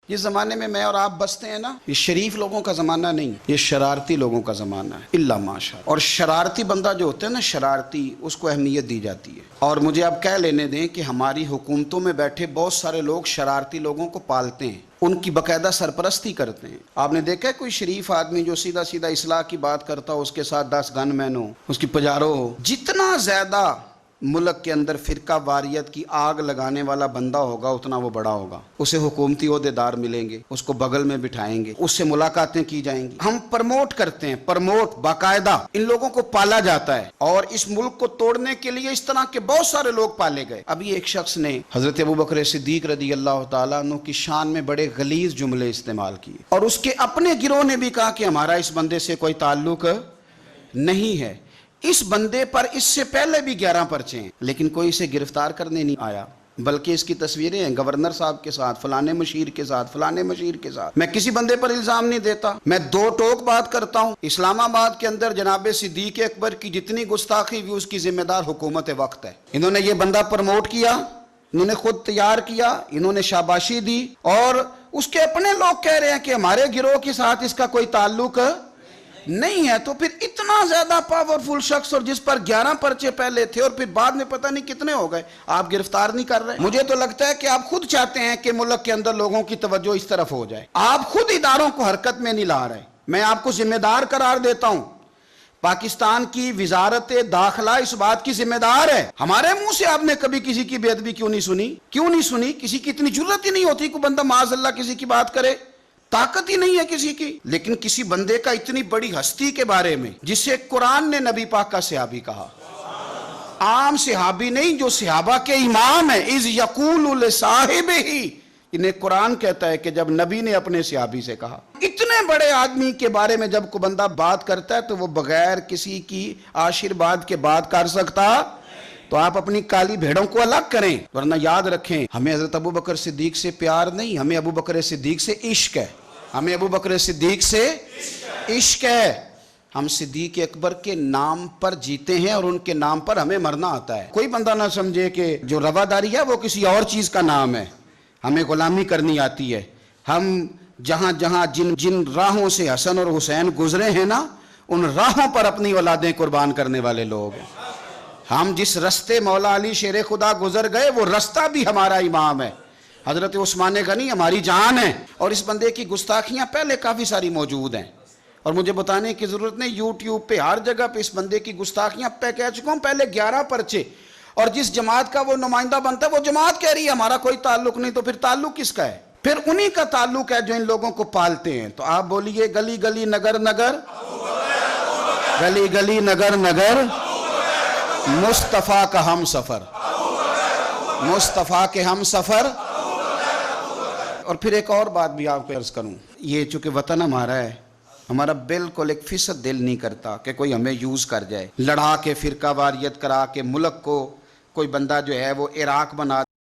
जिस ज़माने में मैं और आप बसते हैं ना, ये शरीफ लोगों का ज़माना नहीं, ये शरारती लोगों का ज़माना है, इल्ला माशा। और शरारती बंदा जो होता है ना, शरारती, उसको अहमियत दी जाती है। और मुझे अब कह लेने दें कि हमारी हुकूमतों में बैठे बहुत सारे लोग शरारती लोगों को पालते हैं, उनकी बाकायदा सरपरस्ती करते हैं। आपने देखा है कोई शरीफ आदमी जो सीधा सीधा इस्लाह की बात करता हो, उसके साथ 10 गनमैन हो, उसकी पजारो हो। जितना ज़्यादा मुल्क के अंदर फ़िरका वारियत की आग लगाने वाला बंदा होगा, उतना वो बड़ा होगा। उसे हुकूमती ओहदेदार मिलेंगे, उसको बगल में बिठाएंगे, उससे मुलाकातें की जाएंगी। हम प्रमोट करते हैं, प्रमोट बाकायदा इन लोगों को पाला जाता है। और इस मुल्क को तोड़ने के लिए इस तरह के बहुत सारे लोग पाले गए। अभी एक शख्स ने हजरत अबू बकर सिद्दीक रदी अल्लाह तआला अन्हु की शान में बड़े गलीज जुमले इस्तेमाल किए, और उसके अपने गिरोह ने भी कहा कि हमारा इस बंदे से कोई ताल्लुक नहीं है। इस बंदे पर इससे पहले भी 11 पर्चे हैं, लेकिन कोई इसे गिरफ्तार करने नहीं आया, बल्कि इसकी तस्वीरें हैं गवर्नर साहब के साथ, फलाने मशीर के साथ, फलाने मशीर के साथ। मैं किसी बंदे पर इल्जाम नहीं देता, मैं दो टोक बात करता हूँ। इस्लामाबाद के अंदर जनाब सिद्दीक अकबर की जितनी गुस्ताखी हुई, उसकी जिम्मेदार हुकूमत वक्त है। इन्होंने ये बंदा प्रमोट किया, इन्होंने खुद तैयार किया, इन्होंने शाबाशी दी, और उसके अपने लोग कह रहे हैं कि हमारे गिरोह के साथ इसका कोई ताल्लुक नहीं है। तो फिर इतना ज्यादा पावरफुल शख्स, और जिस पर 11 पर्चे पहले थे और फिर बाद में पता नहीं कितने हो गए, आप गिरफ्तार नहीं कर रहे। मुझे तो लगता है कि आप खुद चाहते हैं कि मुल्क के अंदर लोगों की तवज्जो इस तरफ हो जाए, आप खुद इदारों को हरकत में नहीं ला रहे। मैं आपको जिम्मेदार करार देता हूं, पाकिस्तान की वजारत दाखिला इस बात की जिम्मेदार है। हमारे मुंह से आपने कभी किसी की बेअदबी क्यों नहीं सुनी? क्यों नहीं सुनी? किसी की इतनी जुर्रत ही नहीं होती कि बंदा माज़अल्लाह किसी की बात करे, ताकत ही नहीं है किसी की। लेकिन किसी बंदे का इतनी बड़ी हस्ती के बारे में, जिसे कुरान ने नबी पाक का सहाबी कहा, आम सहाबी नहीं, जो सहाबा के इमाम है, इज यकूलु लिसाहिबिही, इन्हें कुरान कहता है कि जब नबी ने अपने सहाबी से कहा। इतने बड़े आदमी के बारे में जब कोई बंदा बात करता है, तो वो बगैर किसी की आशीर्वाद के बात कर सकता। तो आप अपनी काली भेड़ों को अलग करें, वरना याद रखें, हमें हजरत अबू बकर सिद्दीक से प्यार नहीं, हमें अबू बकर सिद्दीक से इश्क है। हमें अबू बकर सिद्दीक से इश्क है। हम सिद्दीक अकबर के नाम पर जीते हैं और उनके नाम पर हमें मरना आता है। कोई बंदा ना समझे कि जो रवादारी है वो किसी और चीज का नाम है। हमें गुलामी करनी आती है। हम जहां जहां जिन जिन राहों से हसन और हुसैन गुजरे हैं ना, उन राहों पर अपनी औलादें कुर्बान करने वाले लोग हैं। हम जिस रस्ते मौला अली शेर खुदा गुजर गए, वो रास्ता भी हमारा इमाम है। हजरत उस्मान गनी हमारी जान है। और इस बंदे की गुस्ताखियां पहले काफ़ी सारी मौजूद हैं, और मुझे बताने की ज़रूरत नहीं, यूट्यूब पे हर जगह पे इस बंदे की गुस्ताखियां कह चुका हूँ। पहले 11 पर्चे, और जिस जमात का वो नुमाइंदा बनता है, वो जमात कह रही है हमारा कोई ताल्लुक नहीं। तो फिर ताल्लुक किसका है? फिर उन्हीं का ताल्लुक है जो इन लोगों को पालते हैं। तो आप बोलिए, गली गली नगर नगर, गली गली नगर नगर, मुस्तफ़ा का हम सफर, मुस्तफ़ा के हम सफर। और फिर एक और बात भी आपको अर्ज करूं, ये चूंकि वतन हमारा है, हमारा बिल्कुल 1% दिल नहीं करता कि कोई हमें यूज कर जाए, लड़ा के, फिरका वारियत करा के मुल्क को कोई बंदा जो है वो इराक बना